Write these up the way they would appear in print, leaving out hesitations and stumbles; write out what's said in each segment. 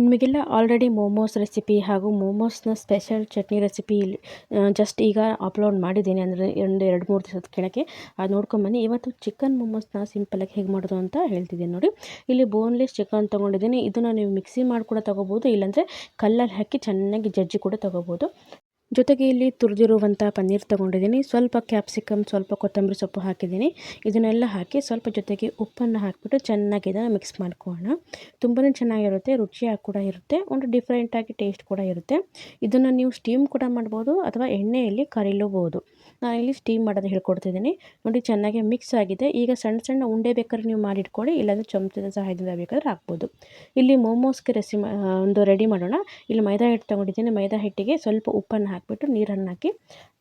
ನಿಮಗೆಲ್ಲ already momos recipe ಹಾಗೂ ಮೋಮೋಸ್ನ special chutney recipe just ಈಗ ಅಪ್ಲೋಡ್ ಮಾಡಿದ್ದೀನಿ, ಅಂದರೆ ಒಂದು 2-3 ದಿವಸದ ಕೆಳಗೆ. ಅದು ನೋಡ್ಕೊಂಬನ್ನಿ. ಇವತ್ತು ಚಿಕನ್ ಮೋಮೋಸ್ನ ಸಿಂಪಲಾಗಿ ಹೇಗೆ ಮಾಡೋದು ಅಂತ ಹೇಳ್ತಿದ್ದೀನಿ ನೋಡಿ. ಇಲ್ಲಿ ಬೋನ್ಲೆಸ್ ಚಿಕನ್ ತೊಗೊಂಡಿದ್ದೀನಿ. ಇದನ್ನು ನೀವು ಮಿಕ್ಸಿ ಮಾಡಿ ಕೂಡ ತೊಗೋಬೋದು, ಇಲ್ಲಾಂದರೆ ಕಲ್ಲಲ್ಲಿ ಹಾಕಿ ಚೆನ್ನಾಗಿ ಜಜ್ಜಿ ಕೂಡ ತೊಗೋಬೋದು. ಜೊತೆಗೆ ಇಲ್ಲಿ ತುರಿದಿರುವಂಥ ಪನ್ನೀರ್ ತೊಗೊಂಡಿದ್ದೀನಿ, ಸ್ವಲ್ಪ ಕ್ಯಾಪ್ಸಿಕಮ್, ಸ್ವಲ್ಪ ಕೊತ್ತಂಬರಿ ಸೊಪ್ಪು ಹಾಕಿದ್ದೀನಿ. ಇದನ್ನೆಲ್ಲ ಹಾಕಿ ಸ್ವಲ್ಪ ಜೊತೆಗೆ ಉಪ್ಪನ್ನು ಹಾಕಿಬಿಟ್ಟು ಚೆನ್ನಾಗಿ ಇದನ್ನು ಮಿಕ್ಸ್ ಮಾಡ್ಕೊಳ್ಳೋಣ. ತುಂಬಾ ಚೆನ್ನಾಗಿರುತ್ತೆ, ರುಚಿಯಾಗಿ ಕೂಡ ಇರುತ್ತೆ, ಒಂದು ಡಿಫ್ರೆಂಟಾಗಿ ಟೇಸ್ಟ್ ಕೂಡ ಇರುತ್ತೆ. ಇದನ್ನು ನೀವು ಸ್ಟೀಮ್ ಕೂಡ ಮಾಡ್ಬೋದು ಅಥವಾ ಎಣ್ಣೆಯಲ್ಲಿ ಕರಿಲೂಬಹುದು. ನಾನಿಲ್ಲಿ ಸ್ಟೀಮ್ ಮಾಡೋದು ಹೇಳ್ಕೊಡ್ತಿದ್ದೀನಿ ನೋಡಿ. ಚೆನ್ನಾಗಿ ಮಿಕ್ಸ್ ಆಗಿದೆ. ಈಗ ಸಣ್ಣ ಸಣ್ಣ ಉಂಡೆ ಬೇಕಾದ್ರೆ ನೀವು ಮಾಡಿಟ್ಕೊಳ್ಳಿ, ಇಲ್ಲಾಂದರೆ ಚಮಚದ ಸಹಾಯದಿಂದ ಬೇಕಾದ್ರೆ ಹಾಕ್ಬೋದು. ಇಲ್ಲಿ ಮೋಮೋಸ್ಗೆ ಒಂದು ರೆಡಿ ಮಾಡೋಣ. ಇಲ್ಲಿ ಮೈದಾ ಹಿಟ್ಟು ತೊಗೊಂಡಿದ್ದೀನಿ. ಮೈದಾ ಹಿಟ್ಟಿಗೆ ಸ್ವಲ್ಪ ಉಪ್ಪನ್ನು ಹಾಕಿಬಿಟ್ಟು ನೀರನ್ನು ಹಾಕಿ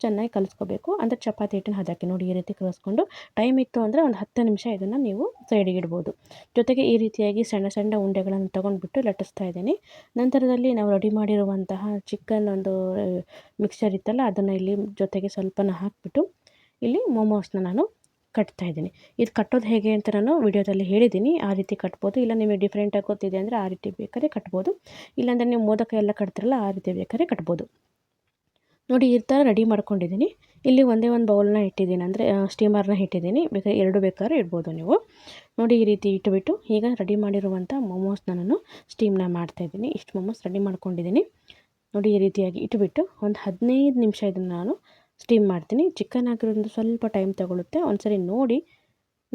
ಚೆನ್ನಾಗಿ ಕಲಿಸ್ಕೋಬೇಕು. ಅಂದರೆ ಚಪಾತಿ ಹಿಟ್ಟಿನ ಹದಕ್ಕೆ ನೋಡಿ, ಈ ರೀತಿ ಕಲಿಸ್ಕೊಂಡು ಟೈಮ್ ಇತ್ತು ಅಂದರೆ ಒಂದು 10 ನಿಮಿಷ ಇದನ್ನು ನೀವು ಸೈಡಿಗೆ ಇಡ್ಬೋದು. ಜೊತೆಗೆ ಈ ರೀತಿಯಾಗಿ ಸಣ್ಣ ಸಣ್ಣ ಉಂಡೆಗಳನ್ನು ತೊಗೊಂಡ್ಬಿಟ್ಟು ಲಟ್ಟಿಸ್ತಾ ಇದ್ದೀನಿ. ನಂತರದಲ್ಲಿ ನಾವು ರೆಡಿ ಮಾಡಿರುವಂತಹ ಚಿಕನ್ ಒಂದು ಮಿಕ್ಸ್ಚರ್ ಇತ್ತಲ್ಲ, ಅದನ್ನು ಇಲ್ಲಿ ಜೊತೆಗೆ ಸ್ವಲ್ಪನ ಹಾಕಿಬಿಟ್ಟು ಇಲ್ಲಿ ಮೋಮೋಸ್ನ ನಾನು ಕಟ್ತಾ ಇದ್ದೀನಿ. ಇದು ಕಟ್ಟೋದು ಹೇಗೆ ಅಂತ ನಾನು ವಿಡಿಯೋದಲ್ಲಿ ಹೇಳಿದ್ದೀನಿ. ಆ ರೀತಿ ಕಟ್ಬೋದು, ಇಲ್ಲ ನಿಮಗೆ ಡಿಫ್ರೆಂಟಾಗಿ ಗೊತ್ತಿದೆ ಅಂದರೆ ಆ ರೀತಿ ಬೇಕಾದ್ರೆ ಕಟ್ಬೋದು, ಇಲ್ಲಾಂದರೆ ನೀವು ಮೋದಕ ಎಲ್ಲ ಕಟ್ತಿರಲ್ಲ ಆ ರೀತಿ ಬೇಕಾದ್ರೆ ಕಟ್ಬೋದು. ನೋಡಿ, ಈ ಥರ ರೆಡಿ ಮಾಡ್ಕೊಂಡಿದ್ದೀನಿ. ಇಲ್ಲಿ ಒಂದೇ ಒಂದು ಬೌಲ್ನ ಇಟ್ಟಿದ್ದೀನಿ, ಅಂದರೆ ಸ್ಟೀಮರ್ನ ಇಟ್ಟಿದ್ದೀನಿ. ಬೇಕಾದ್ರೆ 2 ಬೇಕಾದ್ರೆ ಇಡ್ಬೋದು ನೀವು. ನೋಡಿ, ಈ ರೀತಿ ಇಟ್ಬಿಟ್ಟು ಈಗ ರೆಡಿ ಮಾಡಿರುವಂಥ ಮೋಮೋಸ್ನ ನಾನು ಸ್ಟೀಮ್ನ ಮಾಡ್ತಾಯಿದ್ದೀನಿ. ಇಷ್ಟು ಮೋಮೋಸ್ ರೆಡಿ ಮಾಡ್ಕೊಂಡಿದ್ದೀನಿ ನೋಡಿ. ಈ ರೀತಿಯಾಗಿ ಇಟ್ಬಿಟ್ಟು ಒಂದು 15 ನಿಮಿಷ ಇದನ್ನು ನಾನು ಸ್ಟೀಮ್ ಮಾಡ್ತೀನಿ. ಚಿಕನ್ ಹಾಕಿರೋದ್ರಿಂದ ಸ್ವಲ್ಪ ಟೈಮ್ ತೊಗೊಳುತ್ತೆ, ಒಂದ್ಸರಿ ನೋಡಿ.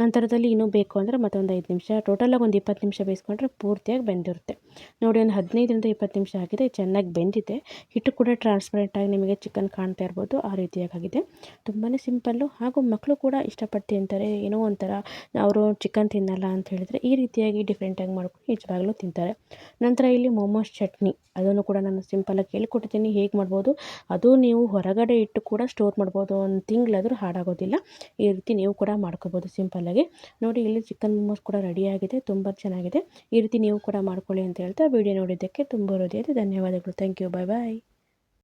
ನಂತರದಲ್ಲಿ ಇನ್ನೂ ಬೇಕು ಅಂದರೆ ಮತ್ತೊಂದು 5 ನಿಮಿಷ, ಟೋಟಲಾಗಿ ಒಂದು 20 ನಿಮಿಷ ಬೇಯಿಸ್ಕೊಂಡ್ರೆ ಪೂರ್ತಿಯಾಗಿ ಬೆಂದಿರುತ್ತೆ. ನೋಡಿ, ಒಂದು 15ರಿಂದ 20 ನಿಮಿಷ ಆಗಿದೆ, ಚೆನ್ನಾಗಿ ಬೆಂದಿದೆ. ಹಿಟ್ಟು ಕೂಡ ಟ್ರಾನ್ಸ್ಪರೆಂಟಾಗಿ ನಿಮಗೆ ಚಿಕನ್ ಕಾಣ್ತಾ ಇರ್ಬೋದು, ಆ ರೀತಿಯಾಗಿದೆ. ತುಂಬಾ ಸಿಂಪಲ್ಲು, ಹಾಗೂ ಮಕ್ಕಳು ಕೂಡ ಇಷ್ಟಪಟ್ಟು ತಿಂತಾರೆ. ಏನೋ ಒಂಥರ ಅವರು ಚಿಕನ್ ತಿನ್ನಲ್ಲ ಅಂತ ಹೇಳಿದರೆ ಈ ರೀತಿಯಾಗಿ ಡಿಫ್ರೆಂಟಾಗಿ ಮಾಡ್ಕೊಂಡು ನಿಜವಾಗ್ಲೂ ತಿಂತಾರೆ. ನಂತರ ಇಲ್ಲಿ ಮೋಮೋಸ್ ಚಟ್ನಿ, ಅದನ್ನು ಕೂಡ ನಾನು ಸಿಂಪಲಾಗಿ ಹೇಳ್ಕೊಟ್ಟಿದ್ದೀನಿ ಹೇಗೆ ಮಾಡ್ಬೋದು. ಅದು ನೀವು ಹೊರಗಡೆ ಇಟ್ಟು ಕೂಡ ಸ್ಟೋರ್ ಮಾಡ್ಬೋದು, ಒಂದು ತಿಂಗಳಾದರೂ ಹಾಳಾಗೋದಿಲ್ಲ. ಈ ರೀತಿ ನೀವು ಕೂಡ ಮಾಡ್ಕೋಬೋದು ಸಿಂಪಲ್ಲಾಗಿ ನೋಡಿ. ಇಲ್ಲಿ ಚಿಕನ್ ಮೋಮೋಸ್ ಕೂಡ ರೆಡಿಯಾಗಿದೆ, ತುಂಬ ಚೆನ್ನಾಗಿದೆ. ಈ ರೀತಿ ನೀವು ಕೂಡ ಮಾಡ್ಕೊಳ್ಳಿ ಅಂತ ಹೇಳ್ತಾ ವಿಡಿಯೋ ನೋಡಿದ್ದಕ್ಕೆ ತುಂಬ ಹೃದಯದ ಧನ್ಯವಾದಗಳು. Thank you. Bye bye.